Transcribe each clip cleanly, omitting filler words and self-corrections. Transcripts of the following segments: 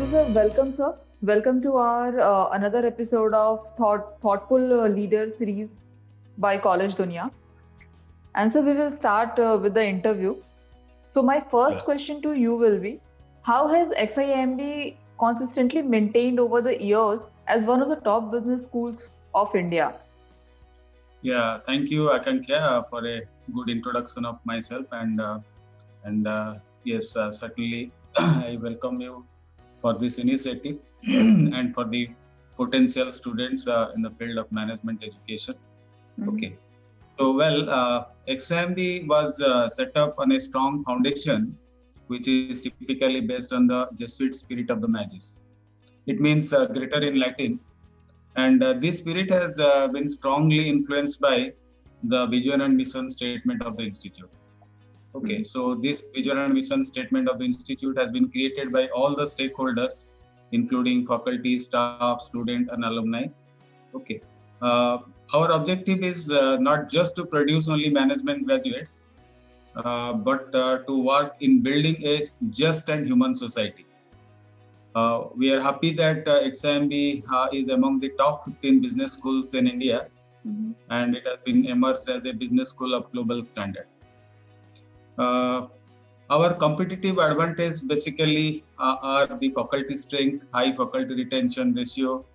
So, sir, welcome, sir. Welcome to our another episode of Thoughtful Leader series by College Dunya. And so, we will start with the interview. So, my first Yes. question to you will be: how has XIMB consistently maintained over the years as one of the top business schools of India? Yeah, thank you, Akankya, for a good introduction of myself. And yes, certainly, I welcome you for this initiative and for the potential students in the field of management education. Okay. So, XIMB was set up on a strong foundation, which is typically based on the Jesuit spirit of the Magis. It means greater in Latin. And this spirit has been strongly influenced by the vision and mission statement of the institute. Okay, so this vision and mission statement of the institute has been created by all the stakeholders, including faculty, staff, student, and alumni. Okay, uh, our objective is not just to produce only management graduates, but to work in building a just and human society. We are happy that XIMB is among the top 15 business schools in India, and it has been emerged as a business school of global standard. Our competitive advantage basically are the faculty strength, high faculty retention ratio,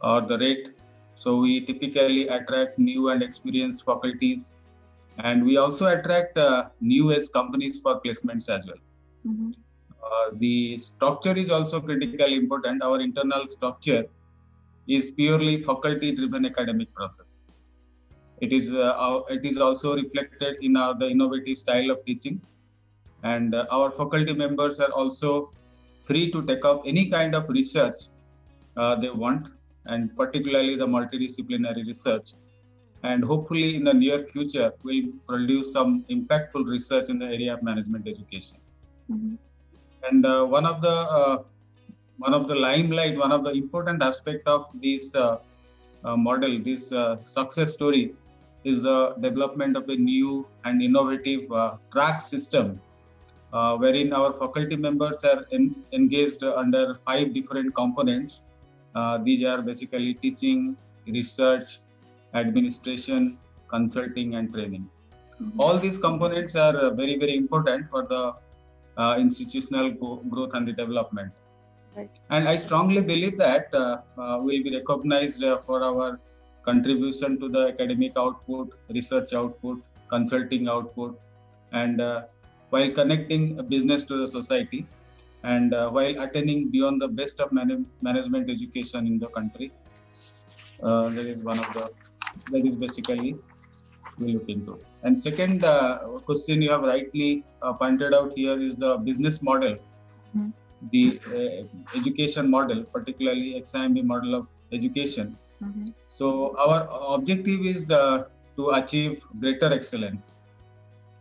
or the rate. So we typically attract new and experienced faculties, and we also attract new age companies for placements as well. The structure is also critically important. Our internal structure is purely faculty-driven academic process. It is also reflected in the innovative style of teaching, and our faculty members are also free to take up any kind of research they want, and particularly the multidisciplinary research. And hopefully, in the near future, we'll produce some impactful research in the area of management education. And one of the limelight, one of the important aspect of this model, this success story, is the development of a new and innovative track system, wherein our faculty members are engaged under 5 different components. These are basically teaching, research, administration, consulting, and training. All these components are very, very important for the institutional growth and the development. Right. And I strongly believe that we'll be recognized for our contribution to the academic output, research output, consulting output, and while connecting business to the society, and while attaining beyond the best of management education in the country. That is basically we look into. And second question you have rightly pointed out here is the business model, the education model, particularly XIMB model of education. So our objective is to achieve greater excellence.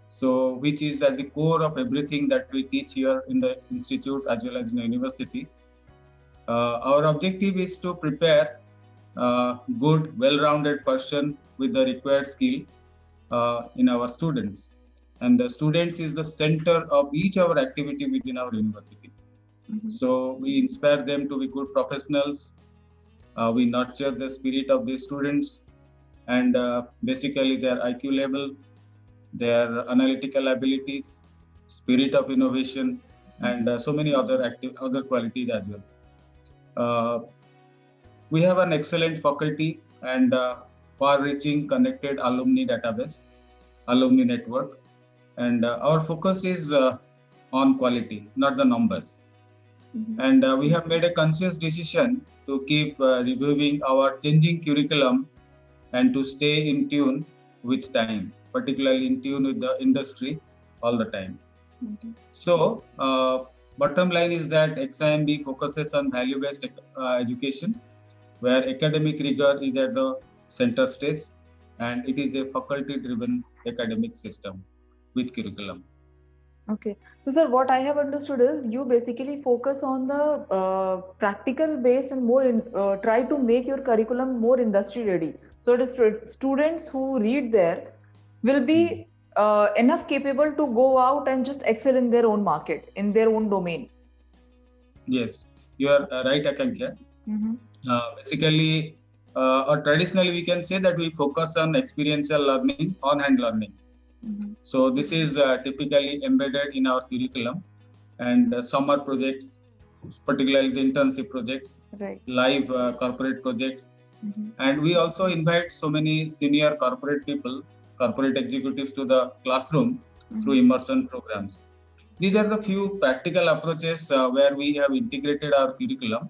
So which is at the core of everything that we teach here in the institute as well as in the university. Our objective is to prepare good, well-rounded person with the required skill in our students. And the students is the center of each of our activity within our university. So we inspire them to be good professionals. We nurture the spirit of the students, and basically their IQ level, their analytical abilities, spirit of innovation, and so many other qualities as well. We have an excellent faculty and far-reaching connected alumni database, alumni network, and our focus is on quality, not the numbers. And we have made a conscious decision to keep reviewing our changing curriculum and to stay in tune with time, particularly in tune with the industry all the time. So, bottom line is that XIMB focuses on value-based education, where academic rigor is at the center stage, and it is a faculty-driven academic system with curriculum. Okay. So, sir, what I have understood is you basically focus on the practical based and more try to make your curriculum more industry ready. So, the students who read there will be enough capable to go out and just excel in their own market, in their own domain. Yes. You are right, Akankya. Basically, or traditionally, we can say that we focus on experiential learning, on-hand learning. So this is typically embedded in our curriculum, and summer projects, particularly the internship projects, Right. live corporate projects, and we also invite so many senior corporate people, corporate executives to the classroom through immersion programs. These are the few practical approaches where we have integrated our curriculum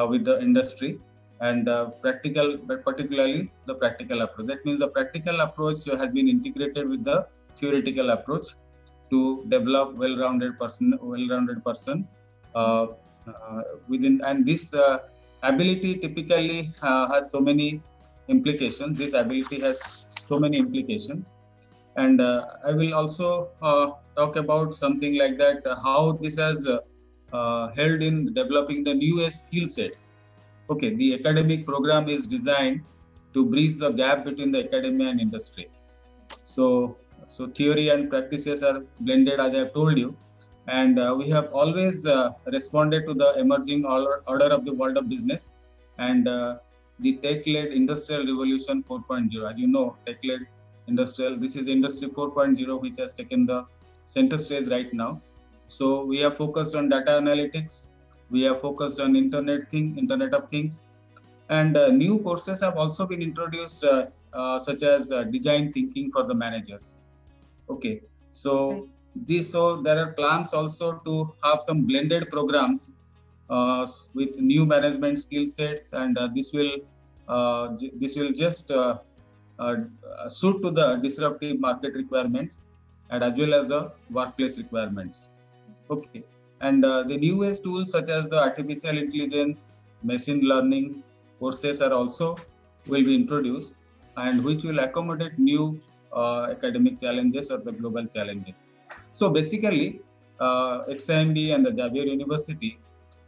with the industry, and practical, but particularly the practical approach. That means the practical approach has been integrated with the theoretical approach to develop well-rounded person within. And this ability typically has so many implications. This ability has so many implications, and I will also talk about something like that, how this has held in developing the newest skill sets. Okay, the academic program is designed to bridge the gap between the academia and industry. So theory and practices are blended, as I have told you, and we have always responded to the emerging order of the world of business and the tech-led industrial revolution 4.0. As you know, tech-led industrial, this is industry 4.0, which has taken the center stage right now. So we are focused on data analytics, we are focused on Internet of Things, and new courses have also been introduced, such as design thinking for the managers. Okay, so there are plans also to have some blended programs with new management skill sets, and this will just suit to the disruptive market requirements and as well as the workplace requirements. Okay, and the newest tools such as the artificial intelligence, machine learning courses are also will be introduced, and which will accommodate new academic challenges or the global challenges. So basically, XIMB and the Xavier University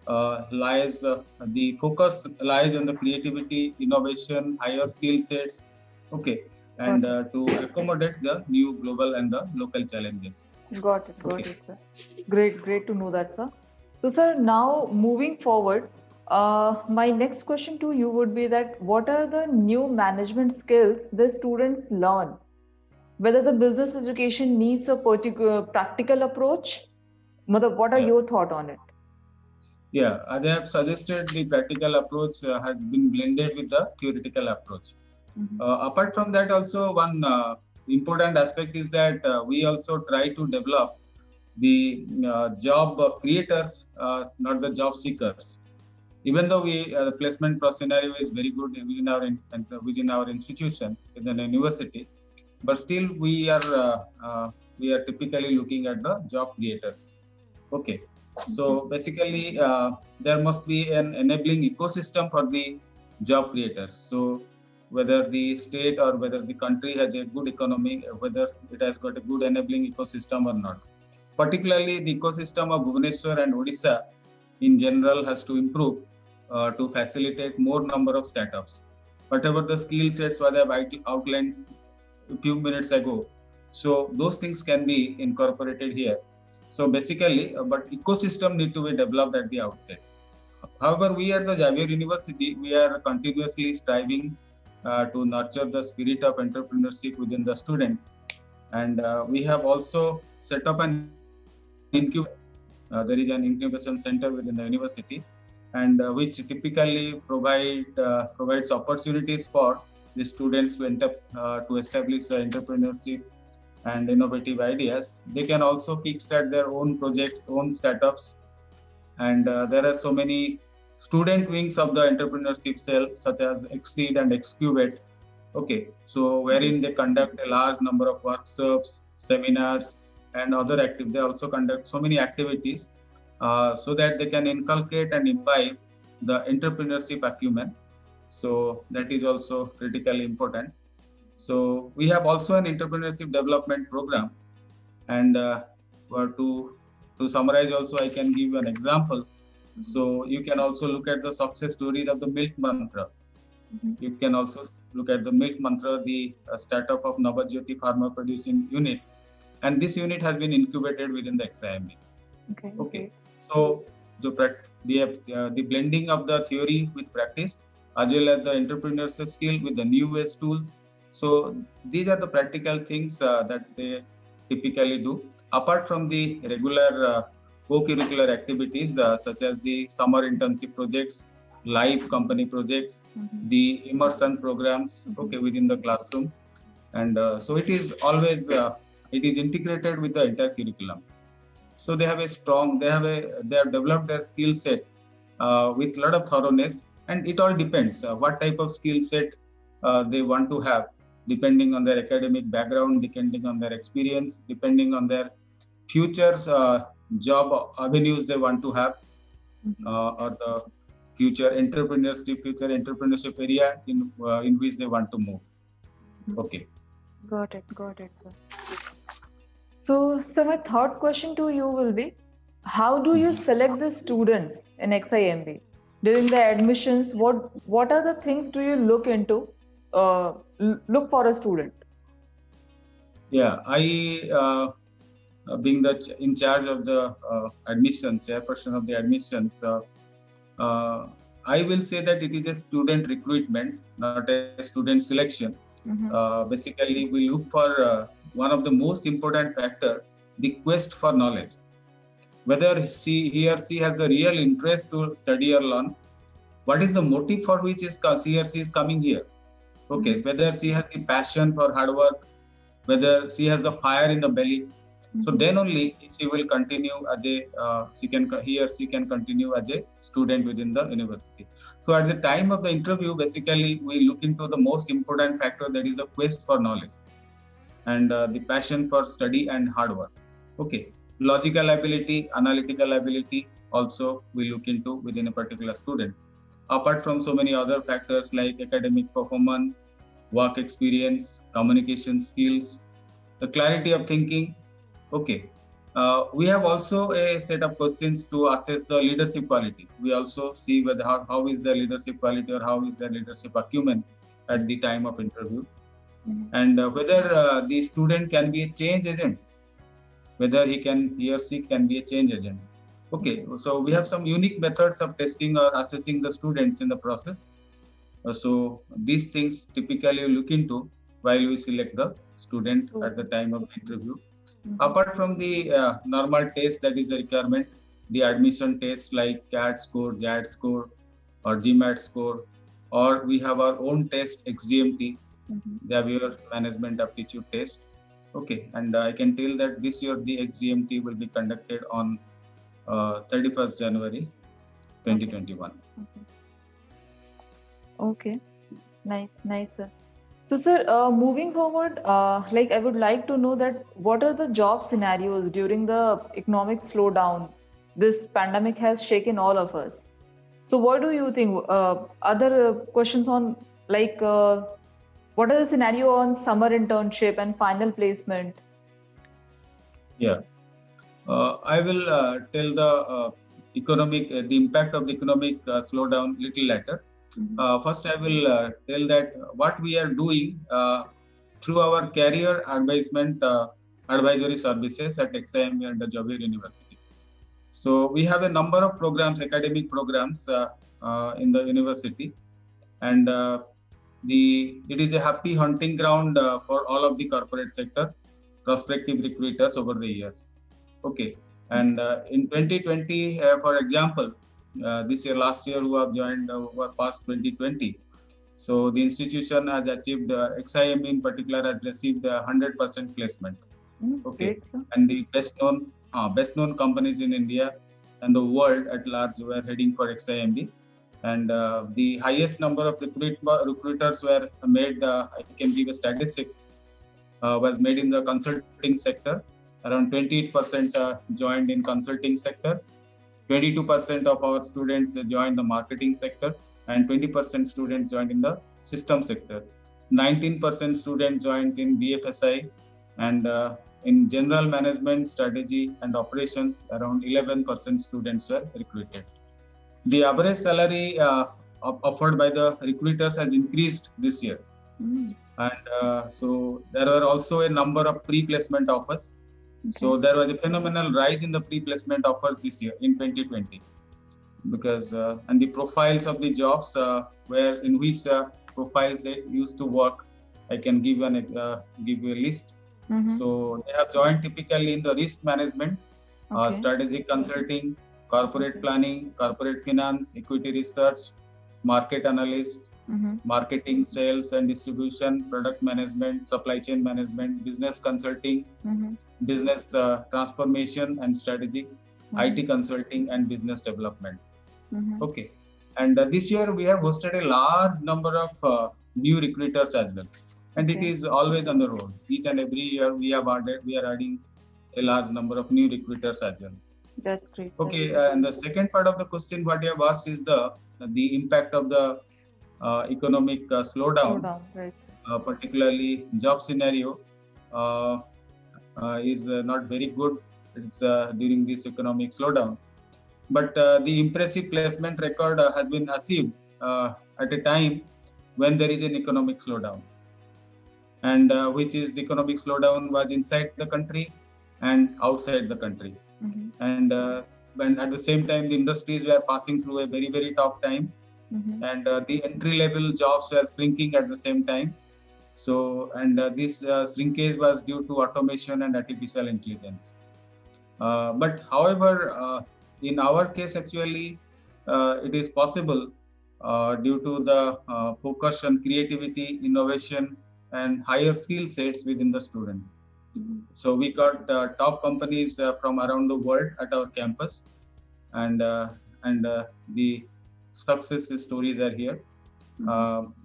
the focus lies on the creativity, innovation, higher skill sets, okay, and to accommodate the new global and the local challenges. Got it, sir. Great to know that, sir. So, sir, now moving forward, my next question to you would be that what are the new management skills the students learn? Whether the business education needs a particular practical approach? What are your thoughts on it? Yeah, as I have suggested, the practical approach has been blended with the theoretical approach. Apart from that, also one important aspect is that we also try to develop the job creators, not the job seekers. Even though the placement scenario is very good within our institution, within the university, but still we are typically looking at the job creators. Okay. So basically, there must be an enabling ecosystem for the job creators. So whether the state or whether the country has a good economy, whether it has got a good enabling ecosystem or not. Particularly, the ecosystem of Bhubaneswar and Odisha in general has to improve to facilitate more number of startups. Whatever the skill sets what I have outlined a few minutes ago, so those things can be incorporated here. So basically, but ecosystem need to be developed at the outset. However, we at the Xavier University, we are continuously striving to nurture the spirit of entrepreneurship within the students. And we have also set up an incubator. There is an incubation center within the university, and which typically provides opportunities for the students to establish entrepreneurship and innovative ideas. They can also kickstart their own projects, own startups, and there are so many student wings of the entrepreneurship cell, such as Exceed and Excubate. Okay, so wherein they conduct a large number of workshops, seminars, and other activities. They also conduct so many activities so that they can inculcate and imbibe the entrepreneurship acumen. So that is also critically important. So we have also an entrepreneurship development program, and to summarize also, I can give you an example. So you can also look at the success stories of the Milk Mantra. You can also look at the Milk Mantra, the startup of Navajyoti Pharma Producing Unit, and this unit has been incubated within the XIMB. Okay. So the blending of the theory with practice, as well as the entrepreneurship skill with the new ways tools. So these are the practical things that they typically do. Apart from the regular co-curricular activities such as the summer internship projects, live company projects, the immersion programs, okay, within the classroom, and so it is always it is integrated with the entire curriculum. So they have developed a skill set with a lot of thoroughness, and it all depends what type of skill set they want to have, depending on their academic background, depending on their experience, depending on their futures job avenues they want to have, or the future entrepreneurship area in which they want to move. Okay. Got it, sir. So, sir, my third question to you will be, how do you select the students in XIMB? During the admissions, what are the things do you look into, look for a student? Yeah, I being the in charge of the admissions, chairperson of the admissions, I will say that it is a student recruitment, not a student selection. Basically, we look for one of the most important factor, the quest for knowledge. Whether he or she has a real interest to study or learn, what is the motive for which he or she is coming here? Okay, whether she has the passion for hard work, whether she has the fire in the belly. So then only she will continue as he or she can continue as a student within the university. So at the time of the interview, basically we look into the most important factor, that is the quest for knowledge and the passion for study and hard work. Okay, logical ability, analytical ability also we look into within a particular student. Apart from so many other factors like academic performance, work experience, communication skills, the clarity of thinking. Okay, we have also a set of questions to assess the leadership quality. We also see whether how is the leadership quality or how is the leadership acumen at the time of interview, and whether the student can be a change agent, whether he or she can be a change agent. Okay, so we have some unique methods of testing or assessing the students in the process. So these things typically look into while we select the student at the time of the interview. Apart from the normal test that is a requirement, the admission tests like CAT score, JAD score, or GMAT score, or we have our own test, XGMT, the Behavior Management Aptitude Test. Okay, and I can tell that this year the XGMT will be conducted on 31st January 2021. Okay, nice, sir. So, sir, moving forward, like I would like to know that what are the job scenarios during the economic slowdown? This pandemic has shaken all of us. So, what do you think? Other questions on like what is the scenario on summer internship and final placement? Yeah, I will tell the impact of the economic slowdown little later. First, I will tell that what we are doing through our career advisement advisory services at XIMB and the Javier University. So we have a number of programs, academic programs in the university, and it is a happy hunting ground for all of the corporate sector prospective recruiters over the years. Okay, and in 2020, for example, last year who have joined were past 2020. So the institution has achieved, XIMB in particular has received 100% placement. Okay, Great, sir. and the best known companies in India and the world at large were heading for XIMB. And the highest number of recruiters were made, I can give a statistics, was made in the consulting sector. Around 28% joined in consulting sector. 22% of our students joined the marketing sector, and 20% students joined in the system sector. 19% students joined in BFSI, and in general management, strategy and operations, around 11% students were recruited. The average salary offered by the recruiters has increased this year. And so there were also a number of pre-placement offers. So there was a phenomenal rise in the pre-placement offers this year in 2020. because and the profiles of the jobs where in which profiles they used to work. I can give you a list. So they have joined typically in the risk management, strategic consulting, corporate planning, corporate finance, equity research, market analyst, marketing, sales and distribution, product management, supply chain management, business consulting, business transformation and strategy, IT consulting and business development. Okay. And this year we have hosted a large number of new recruiters as well. And it is always on the roll. Each and every year we are adding a large number of new recruiters as well. That's great. Okay. And the second part of the question what you have asked is the impact of the economic slowdown, right. Particularly job scenario is not very good. It's during this economic slowdown. But the impressive placement record has been achieved at a time when there is an economic slowdown. And which is the economic slowdown was inside the country and outside the country. And when at the same time the industries were passing through a very, very tough time. And the entry-level jobs were shrinking at the same time. So, and this shrinkage was due to automation and artificial intelligence. But however, in our case, actually, it is possible due to the focus on creativity, innovation, and higher skill sets within the students. So we got top companies from around the world at our campus, and the success stories are here.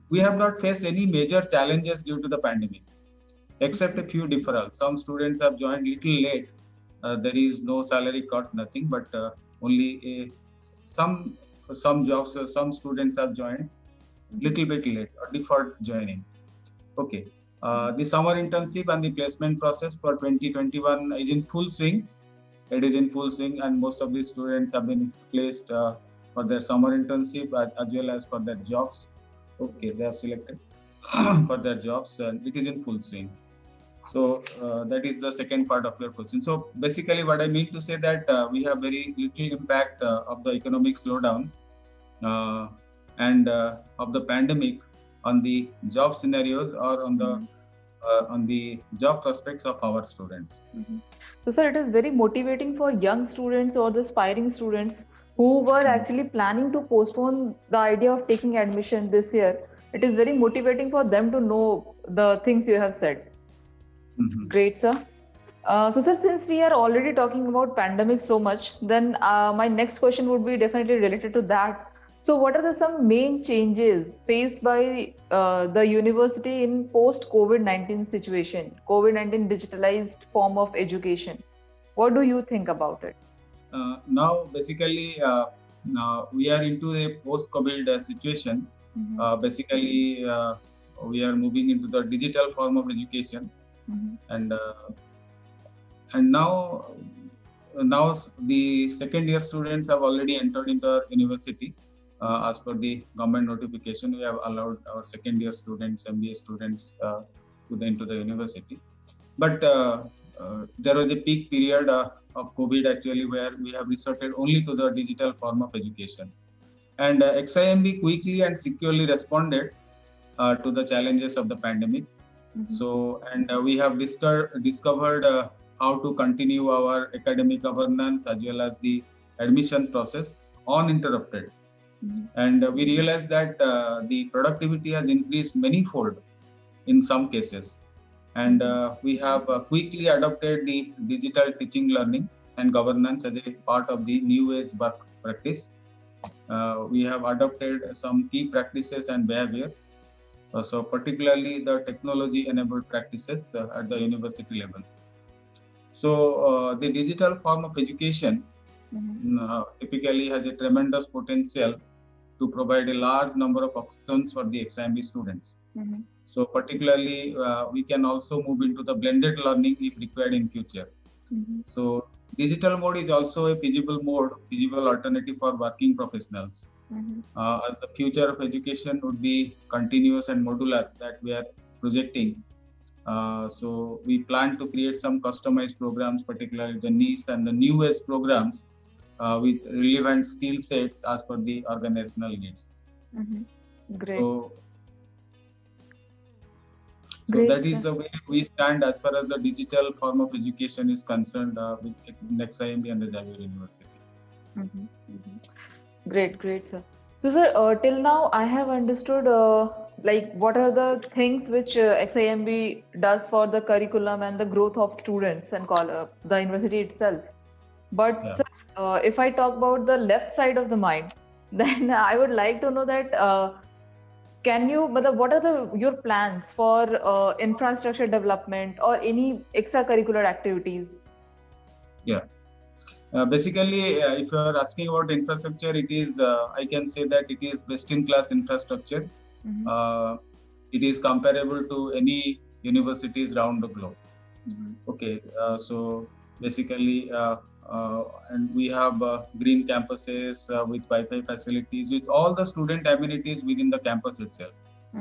We have not faced any major challenges due to the pandemic, except a few deferrals. Some students have joined little late. There is no salary cut, nothing, but only some jobs. Some students have joined little bit late or deferred joining. Okay. The summer internship and the placement process for 2021 is in full swing. It is in full swing, and most of the students have been placed for their summer internship as well as for their jobs. Okay, they have selected for their jobs, and it is in full swing. So that is the second part of your question. So basically, what I mean to say that we have very little impact of the economic slowdown and of the pandemic on the job scenarios or on the job prospects of our students. So, sir, it is very motivating for young students or the aspiring students who were actually planning to postpone the idea of taking admission this year. It is very motivating for them to know the things you have said. Great, sir. So, sir, since we are already talking about pandemic so much, then my next question would be definitely related to that. So, what are some main changes faced by the university in post-COVID-19 situation, COVID-19 digitalized form of education? What do you think about it? Now, basically, now we are into a post-COVID situation. Basically, we are moving into the digital form of education, and now the second year students have already entered into our university. As per the government notification, we have allowed our second year students, MBA students, into the university. But there was a peak period of COVID actually, where we have resorted only to the digital form of education. And XIMB quickly and securely responded to the challenges of the pandemic. So, and we have discovered how to continue our academic governance as well as the admission process uninterrupted. And we realized that the productivity has increased manyfold in some cases. And we have quickly adopted the digital teaching, learning and governance as a part of the new age work practice. We have adopted some key practices and behaviors. So particularly the technology enabled practices at the university level. So the digital form of education typically has a tremendous potential to provide a large number of options for the XIMB students. So particularly, we can also move into the blended learning if required in future. So digital mode is also a feasible alternative for working professionals. As the future of education would be continuous and modular that we are projecting. So we plan to create some customized programs, particularly the niche and the new age programs with relevant skill sets as per the organizational needs. Great. So Great, that is sir. the way we stand as far as the digital form of education is concerned with XIMB and the Javier University. Great, sir. So, sir, till now I have understood like what are the things which XIMB does for the curriculum and the growth of students and the university itself. But Yeah. sir, if I talk about the left side of the mind, then I would like to know that what are your plans for infrastructure development or any extracurricular activities? Yeah. Basically, if you are asking about infrastructure, it is, I can say that it is best in class infrastructure. It is comparable to any universities around the globe. Okay, so basically, and we have green campuses with Wi-Fi facilities, with all the student amenities within the campus itself.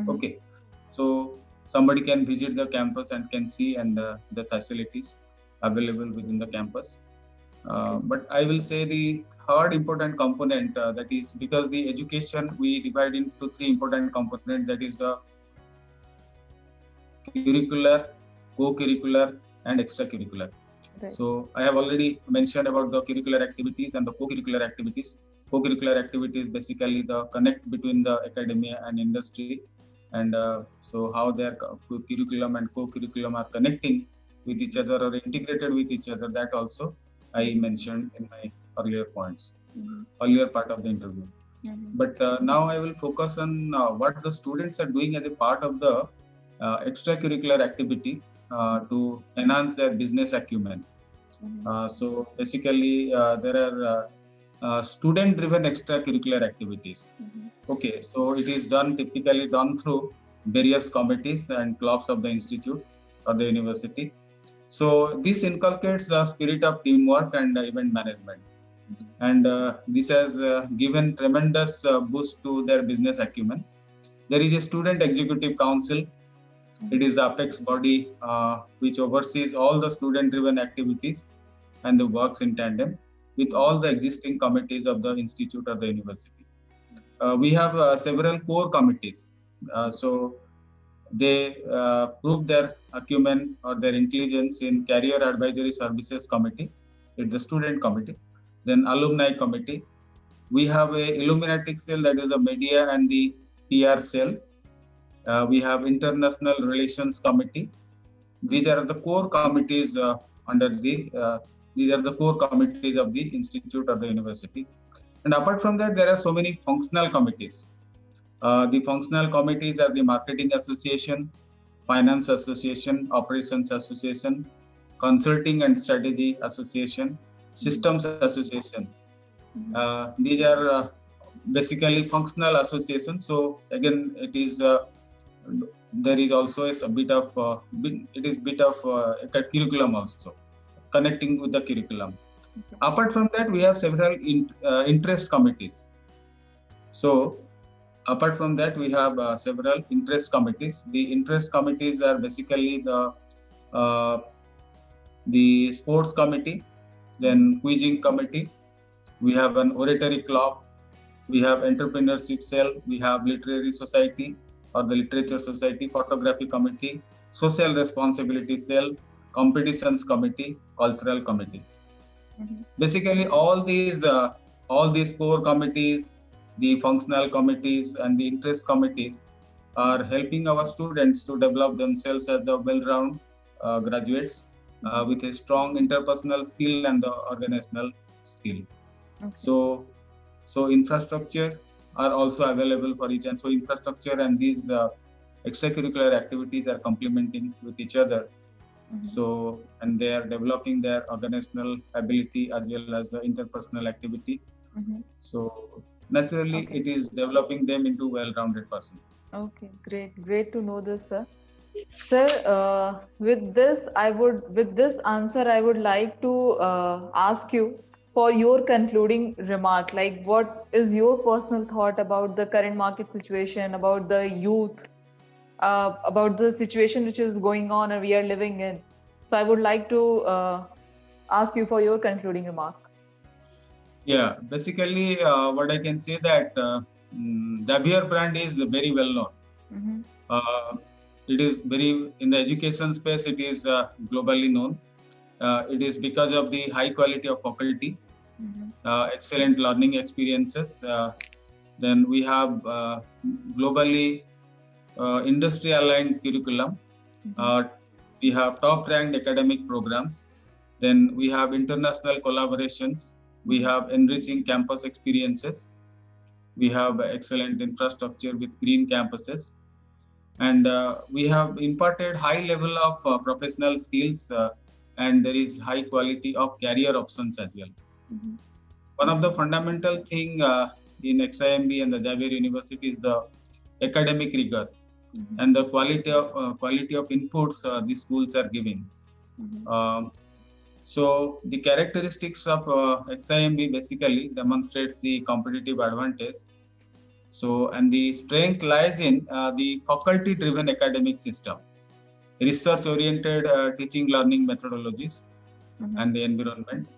Okay, so somebody can visit the campus and can see and the facilities available within the campus. But I will say the third important component that is, because the education we divide into three important components, that is the curricular, co-curricular and extracurricular. Right. So I have already mentioned about the curricular activities and the co-curricular activities. Co-curricular activities basically the connect between the academia and industry, and so how their curriculum and co-curriculum are connecting with each other or integrated with each other, that also I mentioned in my earlier points, earlier part of the interview. But now I will focus on what the students are doing as a part of the extracurricular activity to enhance their business acumen. So basically, there are student-driven extracurricular activities. Okay, so it is typically done through various committees and clubs of the institute or the university. So this inculcates the spirit of teamwork and event management, and this has given tremendous boost to their business acumen. There is a student executive council. It is the apex body which oversees all the student-driven activities and the works in tandem with all the existing committees of the institute or the university. We have several core committees. So they prove their acumen or their intelligence in Career Advisory Services Committee. It's the student committee. Then Alumni Committee. We have a Illuminatic cell, that is the media and the PR cell. We have International Relations Committee. These are the core committees these are the core committees of the institute or the university. And apart from that, there are so many functional committees. The functional committees are the Marketing Association, Finance Association, Operations Association, Consulting and Strategy Association, Systems Association. These are basically functional associations. So again, it is there is also a bit of a curriculum also, connecting with the curriculum. Apart from that, we have several interest committees. So apart from that, we have several interest committees. The interest committees are basically the sports committee, then quizzing committee. We have an oratory club. We have entrepreneurship cell. We have literary society or the literature society, photography committee, social responsibility cell, competitions committee, cultural committee. Basically, all these core committees, the functional committees and the interest committees are helping our students to develop themselves as the well-rounded graduates with a strong interpersonal skill and the organizational skill. So infrastructure are also available for each, and so infrastructure and these extracurricular activities are complementing with each other. So, and they are developing their organizational ability as well as the interpersonal activity. So naturally, it is developing them into well-rounded person. Okay, great to know this, sir. Sir, with this answer, I would like to ask you for your concluding remark. Like, what is your personal thought about the current market situation, about the youth, about the situation which is going on and we are living in? So I would like to ask you for your concluding remark. Yeah, basically, what I can say that Xavier brand is very well known. Mhm. It is very in the education space. It is globally known. It is because of the high quality of faculty, Mhm. excellent learning experiences. Then we have globally industry aligned curriculum. We have top ranked academic programs. Then we have international collaborations. We have enriching campus experiences. We have excellent infrastructure with green campuses. And we have imparted high level of professional skills, and there is high quality of career options as well. One of the fundamental thing in XIMB and the Xavier University is the academic rigor and the quality of inputs the schools are giving. So the characteristics of XIMB basically demonstrates the competitive advantage. So, and the strength lies in the faculty-driven academic system, research-oriented teaching learning methodologies, and the environment.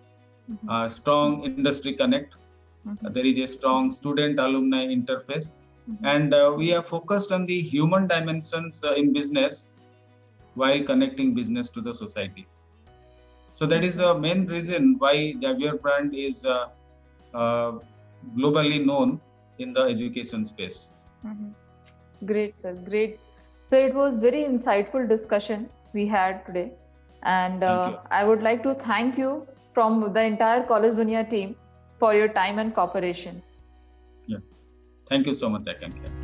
Strong industry connect. There is a strong student-alumni interface, and we are focused on the human dimensions in business while connecting business to the society. So that is the main reason why Xavier brand is globally known in the education space. Great, sir. Great. So it was very insightful discussion we had today, and I would like to thank you from the entire College Dunia team for your time and cooperation. Yeah. Thank you so much, Akankya.